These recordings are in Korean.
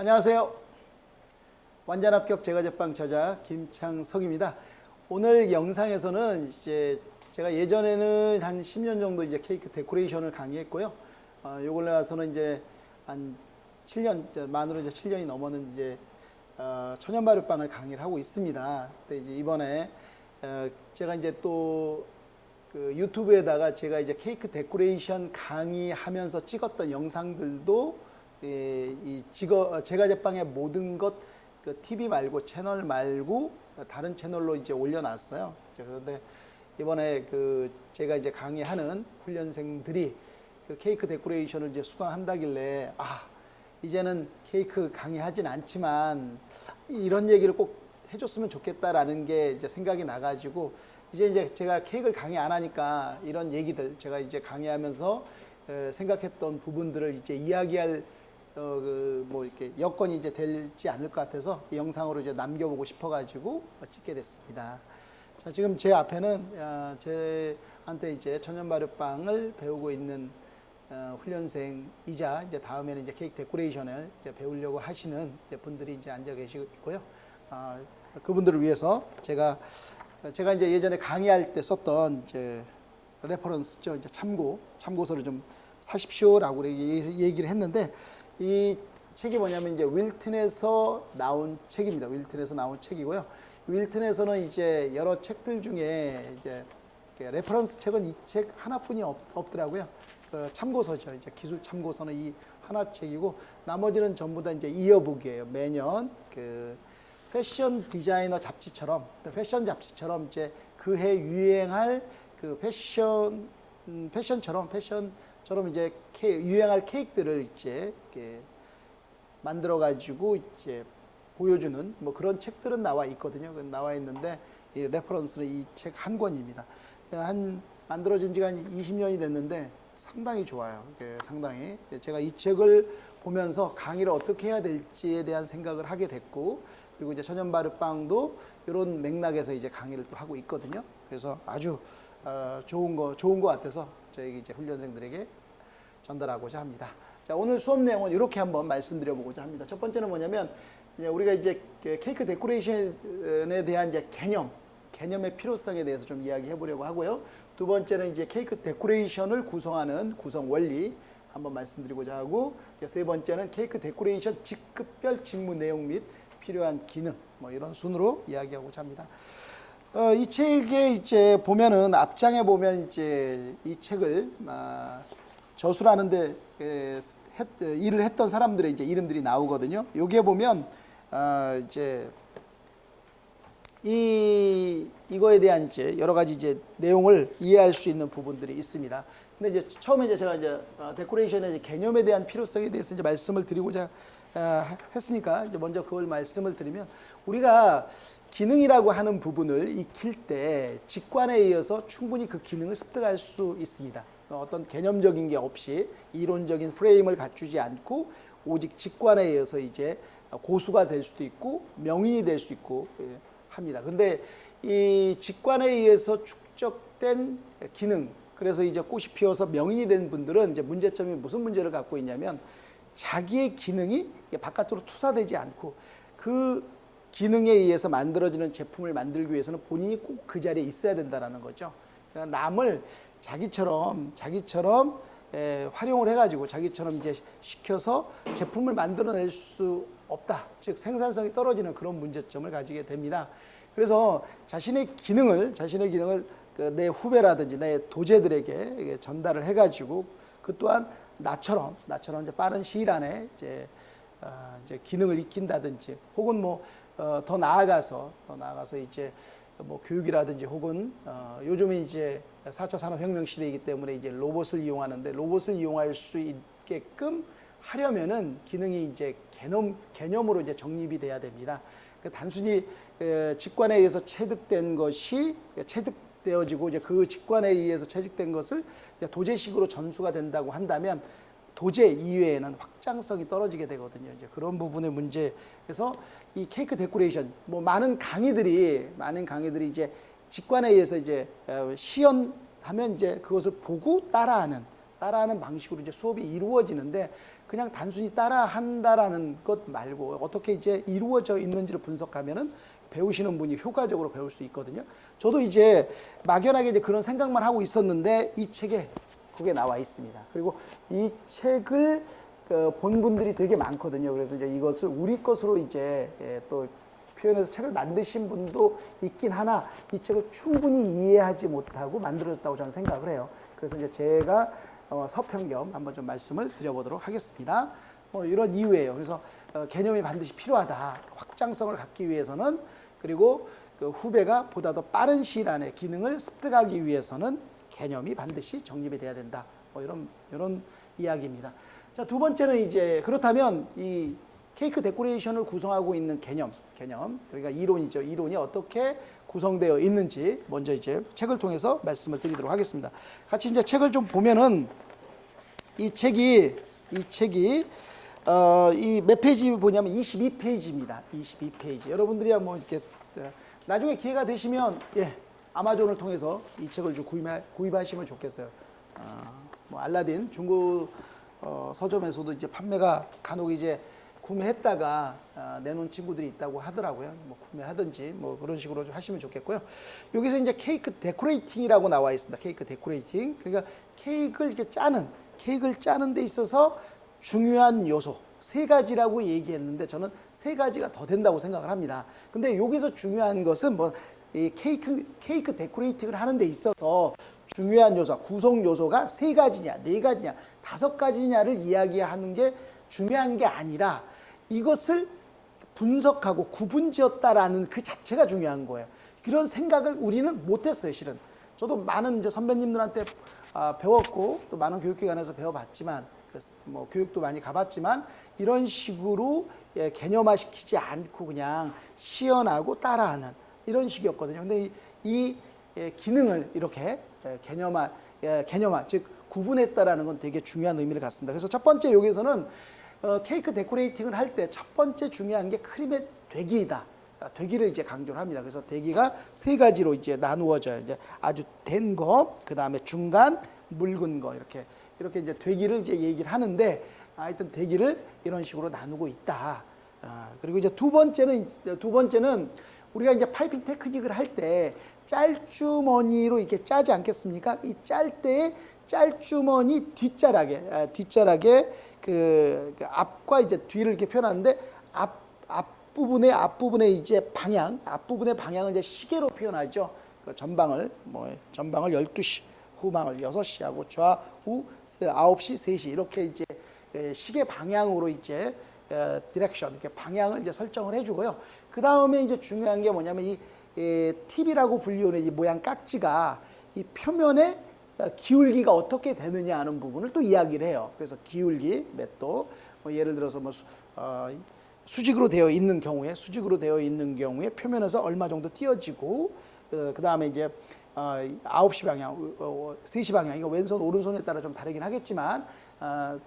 안녕하세요. 완전 합격 제과제빵 저자 김창석입니다. 오늘 영상에서는 이제 제가 예전에는 한 10년 정도 이제 케이크 데코레이션을 강의했고요. 요 근래 와서는 이제 한 7년 만으로 이제 7년이 넘었는 이제 천연 발효빵을 강의를 하고 있습니다. 근데 이제 이번에 제가 이제 또 그 유튜브에다가 제가 이제 케이크 데코레이션 강의하면서 찍었던 영상들도 이 제과제빵의 모든 것 그 TV 말고 채널 말고 다른 채널로 이제 올려놨어요. 그런데 이번에 그 제가 이제 강의하는 훈련생들이 그 케이크 데코레이션을 이제 수강한다길래 이제는 케이크 강의하진 않지만 이런 얘기를 꼭 해줬으면 좋겠다라는 게 이제 생각이 나가지고 이제 제가 케이크를 강의 안 하니까 이런 얘기들 제가 이제 강의하면서 생각했던 부분들을 이제 이야기할 뭐 이렇게 여건이 이제 되지 않을 것 같아서 이 영상으로 이제 남겨보고 싶어가지고 찍게 됐습니다. 자, 지금 제 앞에는 제한테 이제 천연 발효빵을 배우고 있는 훈련생이자 이제 다음에는 이제 케이크 데코레이션을 이제 배우려고 하시는 이제 분들이 이제 앉아 계시고요. 그분들을 위해서 제가 이제 예전에 강의할 때 썼던 이제 레퍼런스죠. 이제 참고서를 좀 사십시오라고 얘기를 했는데 이 책이 뭐냐면 이제 윌튼에서 나온 책입니다. 윌튼에서 나온 책이고요. 윌튼에서는 이제 여러 책들 중에 이제 레퍼런스 책은 이 책 하나뿐이 없더라고요. 그 참고서죠. 이제 기술 참고서는 이 하나 책이고 나머지는 전부 다 이제 이어북이에요. 매년 그 패션 디자이너 잡지처럼 패션 잡지처럼 이제 그해 유행할 그 패션처럼 이제 유행할 케이크들을 이제 이렇게 만들어 가지고 이제 보여주는 뭐 그런 책들은 나와 있거든요. 나와 있는데 이 레퍼런스는 이 책 한 권입니다. 만들어진 지가 한 20년이 됐는데 상당히 좋아요. 상당히 제가 이 책을 보면서 강의를 어떻게 해야 될지에 대한 생각을 하게 됐고, 그리고 이제 천연 발효빵도 이런 맥락에서 이제 강의를 또 하고 있거든요. 그래서 아주 좋은 거 같아서 저희 이제 훈련생들에게 전달하고자 합니다. 자, 오늘 수업 내용은 이렇게 한번 말씀드려보고자 합니다. 첫 번째는 뭐냐면 우리가 이제 케이크 데코레이션에 대한 이제 개념의 필요성에 대해서 좀 이야기해 보려고 하고요. 두 번째는 이제 케이크 데코레이션을 구성하는 구성 원리 한번 말씀드리고자 하고, 세 번째는 케이크 데코레이션 직급별 직무 내용 및 필요한 기능, 뭐 이런 순으로 이야기하고자 합니다. 이 책에 이제 보면은 앞장에 보면 이제 이 책을 저술하는데 일을 했던 사람들의 이제 이름들이 나오거든요. 여기에 보면 이제 이거에 대한 이제 여러 가지 이제 내용을 이해할 수 있는 부분들이 있습니다. 근데 이제 처음에 이제 제가 이제 데코레이션의 이제 개념에 대한 필요성에 대해서 이제 말씀을 드리고자 했으니까 이제 먼저 그걸 말씀을 드리면, 우리가 기능이라고 하는 부분을 익힐 때 직관에 의해서 충분히 그 기능을 습득할 수 있습니다. 어떤 개념적인 게 없이 이론적인 프레임을 갖추지 않고 오직 직관에 의해서 이제 고수가 될 수도 있고 명인이 될 수 있고 합니다. 근데 이 직관에 의해서 축적된 기능, 그래서 이제 꽃이 피어서 명인이 된 분들은 이제 문제점이 무슨 문제를 갖고 있냐면, 자기의 기능이 바깥으로 투사되지 않고 그 기능에 의해서 만들어지는 제품을 만들기 위해서는 본인이 꼭 그 자리에 있어야 된다는 거죠. 그러니까 남을 자기처럼 활용을 해가지고 자기처럼 이제 시켜서 제품을 만들어낼 수 없다. 즉 생산성이 떨어지는 그런 문제점을 가지게 됩니다. 그래서 자신의 기능을 내 후배라든지 내 도제들에게 전달을 해가지고 그 또한 나처럼 이제 빠른 시일 안에 이제 기능을 익힌다든지, 혹은 뭐 더 나아가서 이제 뭐 교육이라든지, 혹은 요즘에 이제 4차 산업혁명 시대이기 때문에 이제 로봇을 이용하는데, 로봇을 이용할 수 있게끔 하려면은 기능이 이제 개념으로 이제 정립이 돼야 됩니다. 단순히 직관에 의해서 체득되어지고 이제 그 직관에 의해서 체득된 것을 도제식으로 전수가 된다고 한다면 도제 이외에는 확장성이 떨어지게 되거든요. 이제 그런 부분의 문제에서 이 케이크 데코레이션, 뭐 많은 강의들이 이제 직관에 의해서 이제 시연하면 이제 그것을 보고 따라하는 방식으로 이제 수업이 이루어지는데, 그냥 단순히 따라한다라는 것 말고 어떻게 이제 이루어져 있는지를 분석하면은 배우시는 분이 효과적으로 배울 수 있거든요. 저도 이제 막연하게 이제 그런 생각만 하고 있었는데 이 책에 그게 나와 있습니다. 그리고 이 책을 본 분들이 되게 많거든요. 그래서 이제 이것을 우리 것으로 이제 또 표현해서 책을 만드신 분도 있긴 하나 이 책을 충분히 이해하지 못하고 만들어졌다고 저는 생각을 해요. 그래서 이제 제가 서평 겸 한번 좀 말씀을 드려보도록 하겠습니다. 이런 이유예요. 그래서 개념이 반드시 필요하다. 확장성을 갖기 위해서는 그리고 그 후배가 보다 더 빠른 시일 안에 기능을 습득하기 위해서는 개념이 반드시 정립이 돼야 된다. 이런 이야기입니다. 자, 두 번째는 이제 그렇다면 이 케이크 데코레이션을 구성하고 있는 개념, 그러니까 이론이죠. 이론이 어떻게 구성되어 있는지 먼저 이제 책을 통해서 말씀을 드리도록 하겠습니다. 같이 이제 책을 좀 보면은 이 책이 이 몇 페이지 보냐면 22페이지입니다. 22페이지. 여러분들이야 뭐 이렇게 나중에 기회가 되시면 아마존을 통해서 이 책을 좀 구입하시면 좋겠어요. 뭐 알라딘 중고 서점에서도 이제 판매가 간혹 이제 구매했다가 내놓은 친구들이 있다고 하더라고요. 뭐 구매하든지 뭐 그런 식으로 좀 하시면 좋겠고요. 여기서 이제 케이크 데코레이팅이라고 나와 있습니다. 케이크 데코레이팅. 그러니까 케이크를 짜는 데 있어서 중요한 요소 세 가지라고 얘기했는데 저는 세 가지가 더 된다고 생각을 합니다. 근데 여기서 중요한 것은 뭐 이 케이크 데코레이팅을 하는 데 있어서 중요한 요소, 구성 요소가 세 가지냐, 네 가지냐, 다섯 가지냐를 이야기하는 게 중요한 게 아니라 이것을 분석하고 구분지었다라는 그 자체가 중요한 거예요. 그런 생각을 우리는 못했어요, 실은. 저도 많은 이제 선배님들한테 배웠고 또 많은 교육기관에서 배워봤지만 뭐 교육도 많이 가봤지만 이런 식으로 개념화시키지 않고 그냥 시연하고 따라하는 이런 식이었거든요. 근데 이 기능을 이렇게 개념화, 즉 구분했다라는 건 되게 중요한 의미를 갖습니다. 그래서 첫 번째 여기서는 케이크 데코레이팅을 할 때 첫 번째 중요한 게 크림의 되기이다. 되기를 이제 강조를 합니다. 그래서 되기가 세 가지로 이제 나누어져요. 이제 아주 된 거, 그 다음에 중간, 묽은 거 이렇게 이제 되기를 이제 얘기를 하는데 하여튼 되기를 이런 식으로 나누고 있다. 그리고 이제 두 번째는 우리가 이제 파이핑 테크닉을 할 때 짤주머니로 이렇게 짜지 않겠습니까? 이 짤 때에 짤주머니 뒷자락에 그 앞과 이제 뒤를 이렇게 표현하는데 앞부분에 이제 앞부분의 방향을 이제 시계로 표현하죠. 그 전방을 12시, 후방을 6시하고 좌우 9시, 3시 이렇게 이제 시계 방향으로 이제 디렉션 이렇게 방향을 이제 설정을 해주고요. 그 다음에 이제 중요한 게 뭐냐면 이 팁이라고 불리우는 이 모양 깍지가 이 표면에 기울기가 어떻게 되느냐 하는 부분을 또 이야기를 해요. 그래서 기울기 몇 도, 예를 들어서 수직으로 되어 있는 경우에 표면에서 얼마 정도 띄어지고 그 다음에 이제 9시 방향, 3시 방향 이거 왼손 오른손에 따라 좀 다르긴 하겠지만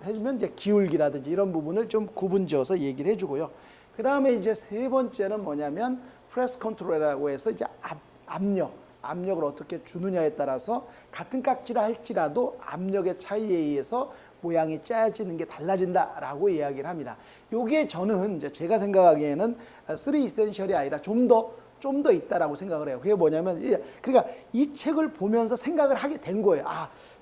해주면 이제 기울기라든지 이런 부분을 좀 구분지어서 얘기를 해주고요. 그 다음에 이제 세 번째는 뭐냐면 프레스 컨트롤이라고 해서 이제 압력을 어떻게 주느냐에 따라서 같은 깍지라 할지라도 압력의 차이에 의해서 모양이 짜여지는 게 달라진다라고 이야기를 합니다. 요게 저는 이제 제가 생각하기에는 3 이센셜이 아니라 좀 더 있다라고 생각을 해요. 그게 뭐냐면 그러니까 이 책을 보면서 생각을 하게 된 거예요.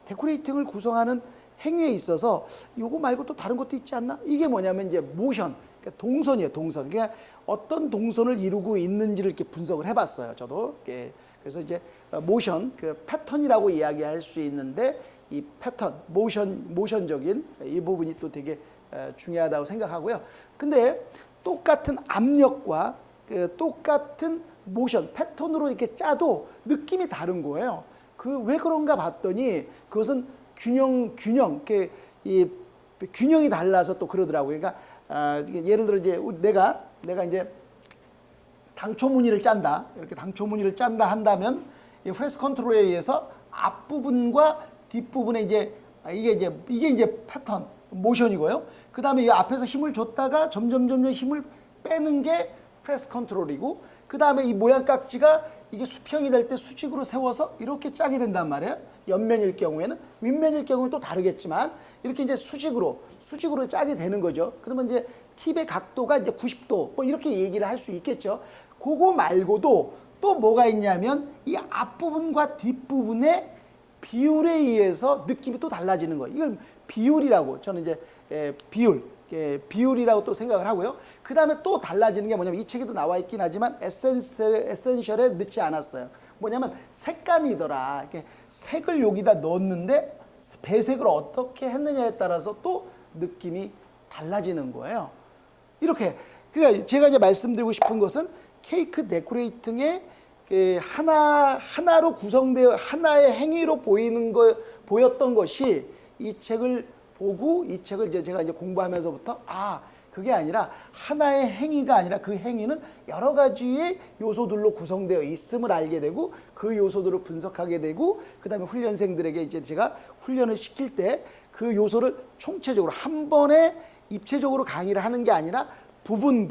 데코레이팅을 구성하는 행위에 있어서 요거 말고 또 다른 것도 있지 않나? 이게 뭐냐면 이제 모션, 그러니까 동선이에요, 동선. 그러니까 어떤 동선을 이루고 있는지를 이렇게 분석을 해봤어요, 저도. 그래서 이제 모션, 그 패턴이라고 이야기할 수 있는데 이 패턴, 모션적인 이 부분이 또 되게 중요하다고 생각하고요. 근데 똑같은 압력과 똑같은 모션, 패턴으로 이렇게 짜도 느낌이 다른 거예요. 왜 그런가 봤더니 그것은 균형이 달라서 또 그러더라고요. 그러니까 예를 들어 이제 내가 이제 당초무늬를 짠다. 이렇게 당초무늬를 짠다 한다면 이 프레스 컨트롤에 의해서 앞부분과 뒷부분에 이제 이게 이제 패턴 모션이고요. 그 다음에 이 앞에서 힘을 줬다가 점점 힘을 빼는 게 프레스 컨트롤이고 그 다음에 이 모양 깍지가 이게 수평이 될 때 수직으로 세워서 이렇게 짜게 된단 말이에요. 옆면일 경우에는 윗면일 경우는 또 다르겠지만 이렇게 이제 수직으로 수직으로 짜게 되는 거죠. 그러면 이제 팁의 각도가 이제 90도 뭐 이렇게 얘기를 할 수 있겠죠. 그거 말고도 또 뭐가 있냐면 이 앞부분과 뒷부분의 비율에 의해서 느낌이 또 달라지는 거예요. 이걸 비율이라고 저는 이제 비율이라고 또 생각을 하고요. 그 다음에 또 달라지는 게 뭐냐면 이 책에도 나와 있긴 하지만 에센셜에 넣지 않았어요. 뭐냐면 색감이더라. 이렇게 색을 여기다 넣었는데 배색을 어떻게 했느냐에 따라서 또 느낌이 달라지는 거예요. 이렇게 그러니까 제가 이제 말씀드리고 싶은 것은 케이크 데코레이팅의 하나로 구성되어 하나의 행위로 보였던 것이 이 책을 보고 이 책을 이제 제가 이제 공부하면서부터 그게 아니라 하나의 행위가 아니라 그 행위는 여러 가지의 요소들로 구성되어 있음을 알게 되고 그 요소들을 분석하게 되고 그 다음에 훈련생들에게 이제 제가 훈련을 시킬 때 그 요소를 총체적으로 한 번에 입체적으로 강의를 하는 게 아니라 부분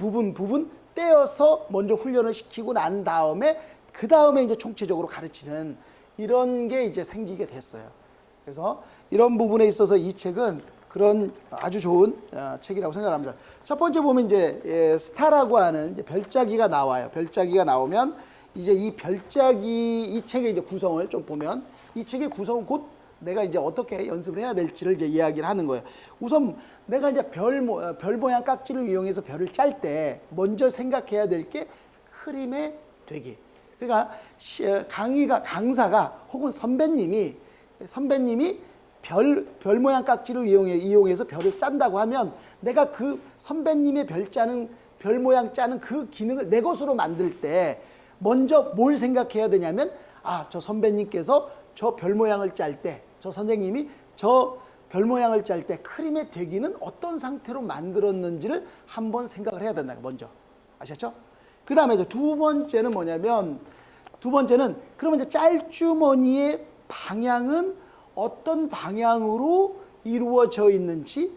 떼어서 먼저 훈련을 시키고 난 다음에 그 다음에 이제 총체적으로 가르치는 이런 게 이제 생기게 됐어요. 그래서 이런 부분에 있어서 이 책은 그런 아주 좋은 책이라고 생각합니다. 첫 번째 보면 이제 스타라고 하는 이제 별자기가 나와요. 별자기가 나오면 이제 이 별자기 이 책의 이제 구성을 좀 보면 이 책의 구성은 곧 내가 이제 어떻게 연습을 해야 될지를 이제 이야기를 하는 거예요. 우선 내가 이제 별 모양 깍지를 이용해서 별을 짤 때 먼저 생각해야 될 게 흐림의 되기. 그러니까 강사가 혹은 선배님이 별 모양 깍지를 이용해서 별을 짠다고 하면 내가 그 선배님의 별 모양 짜는 그 기능을 내 것으로 만들 때 먼저 뭘 생각해야 되냐면 저 선배님께서 저 별 모양을 짤 때 저 선생님이 저 별 모양을 짤 때 크림의 되기는 어떤 상태로 만들었는지를 한번 생각을 해야 된다. 먼저 아셨죠? 그 다음에 두 번째는 뭐냐면 그러면 이제 짤주머니의 방향은 어떤 방향으로 이루어져 있는지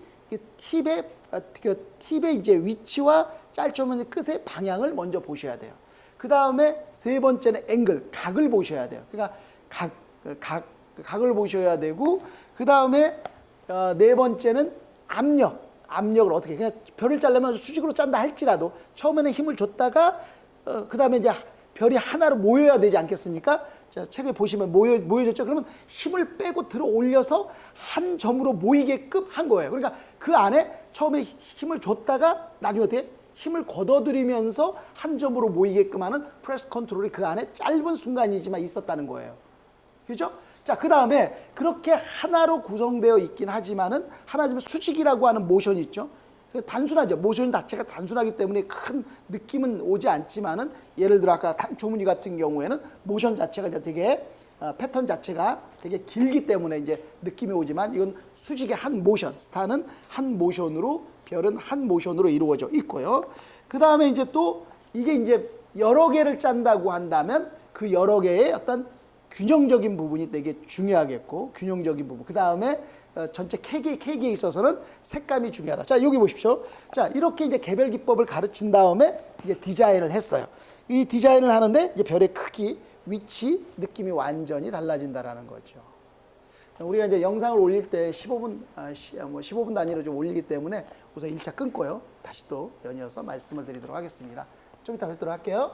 팁의 이제 위치와 짤주머니 끝의 방향을 먼저 보셔야 돼요. 그 다음에 세 번째는 앵글, 각을 보셔야 돼요. 그러니까 각을 보셔야 되고 그 다음에 네 번째는 압력을 어떻게 그냥 별을 짜려면 수직으로 짠다 할지라도 처음에는 힘을 줬다가 그 다음에 이제 별이 하나로 모여야 되지 않겠습니까? 자, 책에 보시면 모여졌죠? 그러면 힘을 빼고 들어 올려서 한 점으로 모이게끔 한 거예요. 그러니까 그 안에 처음에 힘을 줬다가 나중에 어떻게 힘을 걷어들이면서 한 점으로 모이게끔 하는 프레스 컨트롤이 그 안에 짧은 순간이지만 있었다는 거예요. 그죠? 자, 그 다음에 그렇게 하나로 구성되어 있긴 하지만은 하나지만 수직이라고 하는 모션이 있죠. 단순하죠. 모션 자체가 단순하기 때문에 큰 느낌은 오지 않지만은 예를 들어 아까 조무늬 같은 경우에는 모션 자체가 이제 되게 패턴 자체가 되게 길기 때문에 이제 느낌이 오지만 이건 수직의 한 모션, 스타는 한 모션으로 별은 한 모션으로 이루어져 있고요. 그 다음에 이제 또 이게 이제 여러 개를 짠다고 한다면 그 여러 개의 어떤 균형적인 부분이 되게 중요하겠고 균형적인 부분. 그 다음에 전체 케이크에 있어서는 색감이 중요하다. 자, 여기 보십시오. 자, 이렇게 이제 개별 기법을 가르친 다음에 이제 디자인을 했어요. 이 디자인을 하는데 이제 별의 크기, 위치, 느낌이 완전히 달라진다라는 거죠. 우리가 이제 영상을 올릴 때 15분 단위로 좀 올리기 때문에 우선 1차 끊고요. 다시 또 연이어서 말씀을 드리도록 하겠습니다. 좀 이따 뵙도록 할게요.